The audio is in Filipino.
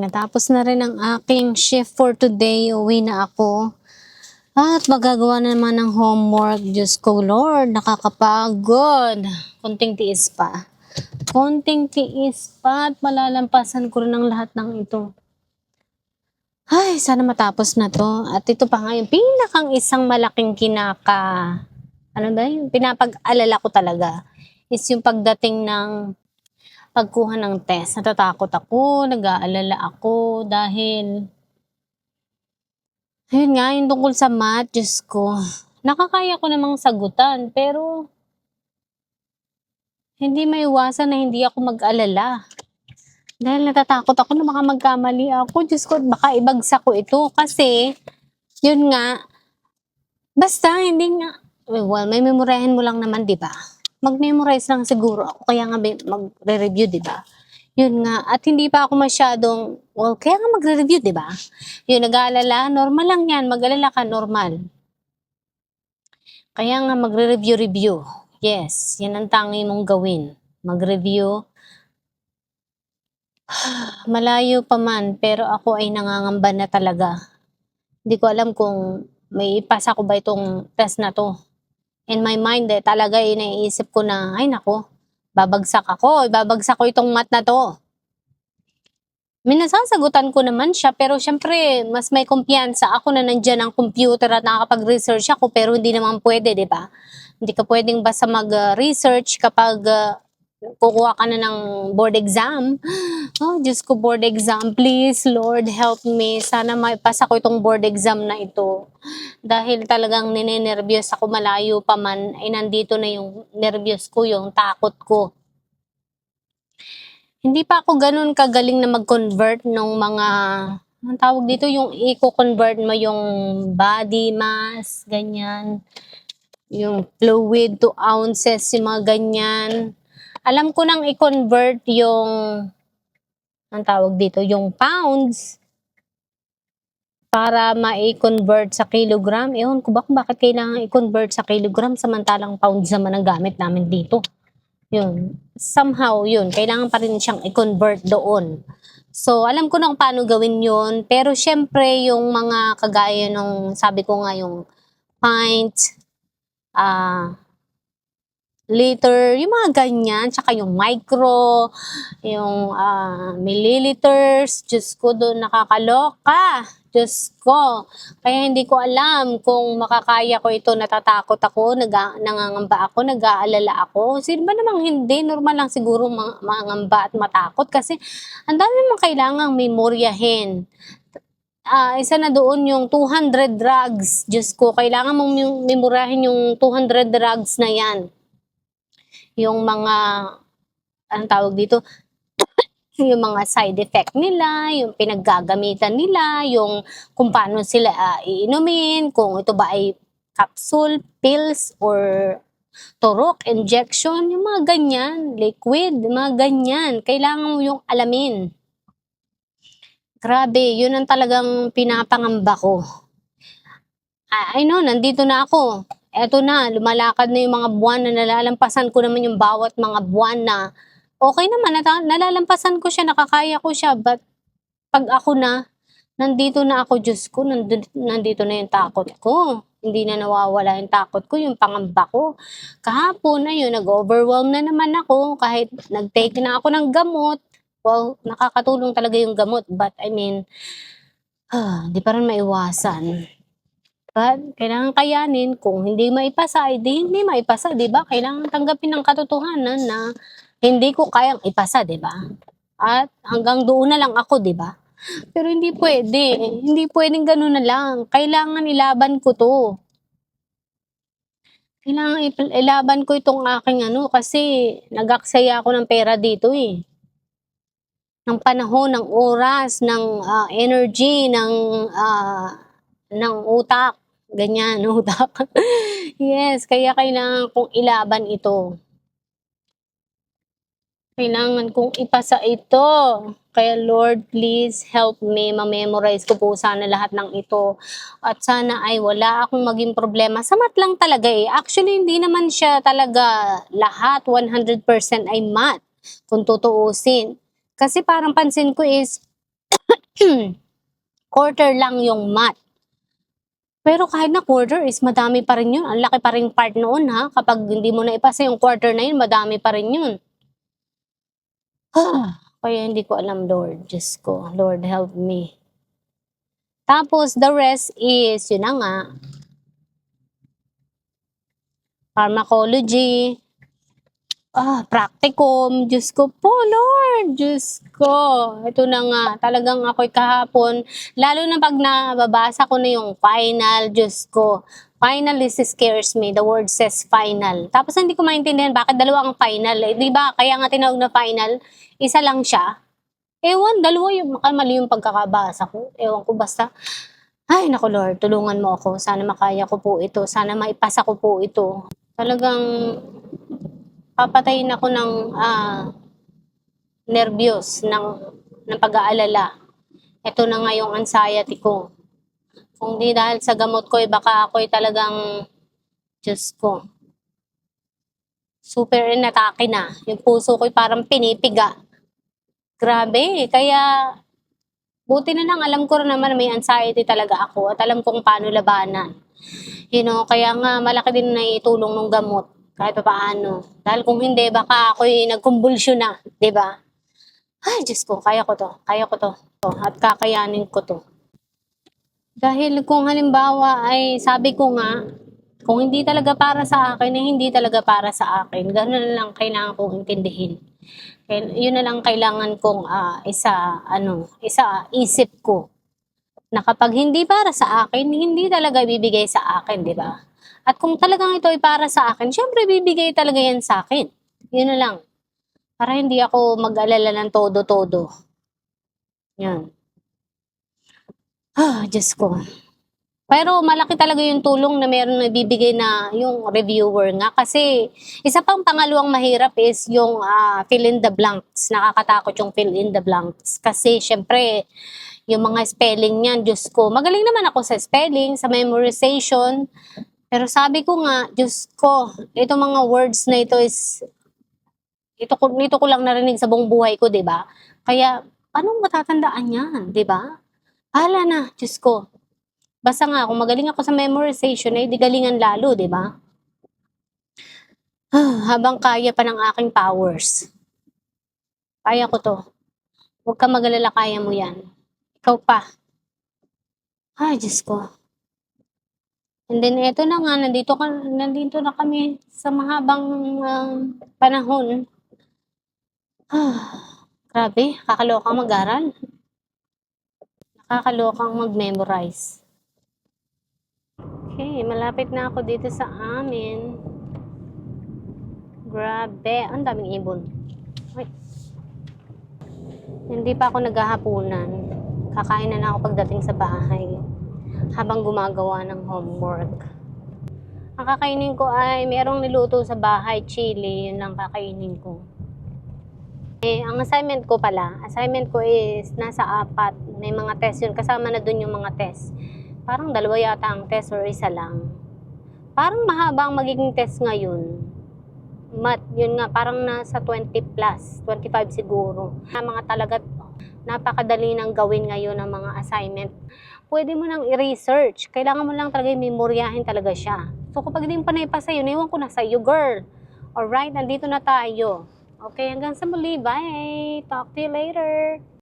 natapos na rin ang aking shift for today. Uwi na ako. At magagawa na naman ng homework. Diyos ko, Lord, nakakapagod. Konting tiis pa. Konting tiis pa at malalampasan ko rin ang lahat ng ito. Ay, sana matapos na to. At ito pa nga yung pinakang isang malaking pinapag-alala ko talaga is yung pagdating ng pagkuha ng test. Natatakot ako, nag-aalala ako dahil ayun nga, yung tungkol sa math, Diyos ko. Nakakaya ko namang sagutan, pero hindi maiwasan na hindi ako mag-alala. Dahil natatakot ako na baka magkamali ako. Diyos ko, baka ibagsak ko ito. Kasi, yun nga, basta hindi nga, well, may memorihin mo lang naman, di ba? Mag-memorize lang siguro ako, kaya nga magre-review, di ba? Yun nga, at hindi pa ako masyadong, well, kaya nga magre-review, di ba? Yun, nag-aalala, normal lang yan, mag-alala ka, normal. Kaya nga magre-review. Yes, yan ang tangi mong gawin. Mag-review. Malayo pa man, pero ako ay nangangamba na talaga. Hindi ko alam kung may ipasa ko ba itong test na to. In my mind, talaga iniisip ko na, ay nako, babagsak ko itong math na to. Minasasagutan ko naman siya, pero syempre, mas may kumpiyansa ako na nandyan ang computer at nakakapag-research ako, pero hindi naman pwede, di ba? Hindi ka pwedeng basta mag-research kapag kukuha ka na ng board exam. Oh, Diyos ko, board exam. Please, Lord, help me. Sana maipasa ko itong board exam na ito. Dahil talagang ninenervyos ako, malayo pa man, ay nandito na yung nervyos ko, yung takot ko. Hindi pa ako ganun kagaling na mag-convert ng mga, ang tawag dito, yung i-convert mo yung body mass, ganyan. Yung fluid to ounces, yung mga ganyan. Alam ko nang i-convert yung, ang tawag dito, yung pounds para ma-convert sa kilogram. Ewan ko ba kung bakit kailangan i-convert sa kilogram samantalang pounds naman ang gamit namin dito. Yun. Somehow, yun. Kailangan pa rin siyang i-convert doon. So, alam ko na kung paano gawin yun. Pero, syempre, yung mga kagaya nung, sabi ko nga, yung pint, liter, yung mga ganyan, tsaka yung micro, yung milliliters, Diyos ko, doon nakakaloka. Diyos ko. Kaya hindi ko alam kung makakaya ko ito, natatakot ako, nangangamba ako, nag-aalala ako. Sino ba namang hindi? Normal lang siguro mangamba at matakot kasi ang dami mong kailangang memoryahin. Isa na doon yung 200 drugs. Diyos ko, kailangan mong memoryahin yung 200 drugs na yan. Yung mga, anong tawag dito, yung mga side effect nila, yung pinaggagamitan nila, yung kung paano sila iinumin, kung ito ba ay capsule, pills, or turok, injection, yung mga ganyan, liquid, mga ganyan. Kailangan mo yung alamin. Grabe, yun ang talagang pinapangamba ko. I know, nandito na ako. Eto na, lumalakad na yung mga buwan na nalalampasan ko naman yung bawat mga buwan na okay naman, nalalampasan ko siya, nakakaya ko siya, but pag ako na, nandito na ako, Diyos ko, nandito na yung takot ko. Hindi na nawawala yung takot ko, yung pangamba ko. Kahapon na yun, nag-overwhelm na naman ako, kahit nag-take na ako ng gamot. Well, nakakatulong talaga yung gamot, but I mean, di pa rin maiwasan. But, kailangan kayanin. Kung hindi maipasa, hindi maipasa, di ba? Kailangan tanggapin ng katotohanan na hindi ko kayang ipasa, di ba? At hanggang doon na lang ako, di ba? Pero hindi pwede. Hindi pwedeng gano'n na lang. Kailangan ilaban ko to. Kailangan ilaban ko itong aking kasi nag-aksaya ako ng pera dito eh. Ng panahon, ng oras, ng energy, ng utak. Ganyan, utak. Yes, kaya kailangan kong ilaban ito. Kailangan kong ipasa ito. Kaya Lord, please help me. Ma-memorize ko po sana lahat ng ito. At sana ay wala akong maging problema. Sa math lang talaga eh. Actually, hindi naman siya talaga lahat 100% ay math. Kung tutuusin. Kasi parang pansin ko is quarter lang yung math. Pero kahit na quarter is madami pa rin yun. Ang laki pa rin part noon ha. Kapag hindi mo na ipasa yung quarter na yun, madami pa rin yun. Kaya hindi ko alam, Lord. Diyos ko. Lord, help me. Tapos, the rest is, yun na nga, pharmacology, practicum, Diyos ko po, Lord, Diyos ko. Ito na nga, talagang ako'y kahapon, lalo na pag nababasa ko na yung final, Diyos ko. Final is scares me, the word says final. Tapos hindi ko maintindihan bakit dalawa ang final. Eh, di ba? Kaya nga tinawag na final, isa lang siya. Ewan, dalawa yung mali yung pagkakabasa ko. Ewan ko, basta. Ay, naku Lord, tulungan mo ako. Sana makaya ko po ito. Sana maipasa ko po ito. Talagang papatayin ako ng nervyos, ng pag-aalala. Ito na nga yung anxiety ko. Kung di dahil sa gamot ko, baka ako'y talagang, Diyos ko, super inatake na. Yung puso ko'y parang pinipiga. Grabe, kaya buti na lang alam ko rin naman na may anxiety talaga ako at alam kung paano labanan. Kaya nga malaki din na itulong ng gamot kahit pa paano. Dahil kung hindi, baka ako'y nagkumbulsyon na, di ba? Ay, Diyos ko, kaya ko to. At kakayanin ko to. Dahil kung halimbawa ay sabi ko nga, kung hindi talaga para sa akin, hindi talaga para sa akin. Ganun na lang kailangan kong intindihin. Yun na lang kailangan kong isip ko. Na kapag hindi para sa akin, hindi talaga bibigay sa akin, di ba? At kung talagang ito ay para sa akin, syempre bibigay talaga yan sa akin. Yun na lang. Para hindi ako mag-alala ng todo-todo. Yan. Diyos ko. Pero malaki talaga yung tulong na meron na bibigay na yung reviewer nga. Kasi isa pang pangalawang mahirap is yung fill in the blanks. Nakakatakot yung fill in the blanks. Kasi syempre, yung mga spelling niyan, Diyos ko. Magaling naman ako sa spelling, sa memorization. Pero sabi ko nga, Diyos ko, itong mga words na ito is, nito ko lang narinig sa buong buhay ko, di ba? Kaya, anong matatandaan yan, di ba? Hala na, Diyos ko. Basta nga, kung magaling ako sa memorization, di galingan lalo, di ba? Habang kaya pa ng aking powers. Kaya ko to. Huwag ka mag-alala, kaya mo yan. Ikaw pa. Ay, Diyos ko. And then, eto na nga, nandito na kami sa mahabang panahon. Grabe, kakalokang mag-aral. Nakakalokang mag-memorize. Okay, malapit na ako dito sa amin. Grabe, ang daming ibon. Ay. Hindi pa ako naghahapunan. Kakain na ako pagdating sa bahay. Habang gumagawa ng homework. Ang kakainin ko ay merong niluto sa bahay, chili. Yun lang kakainin ko. Ang assignment ko is nasa 4. May mga test yun. Kasama na dun yung mga test. Parang 2 yata ang test or 1 lang. Parang mahaba ang magiging test ngayon. Math, yun nga, parang nasa 20 plus, 25 siguro. Mga talaga, napakadali nang gawin ngayon ng mga assignment. Pwede mo nang i-research. Kailangan mo lang talaga memoryahin talaga siya. So kapag hindi mo pa naipasa yun, iwan ko na sa'yo, girl. Alright, nandito na tayo. Okay, hanggang sa muli. Bye! Talk to you later.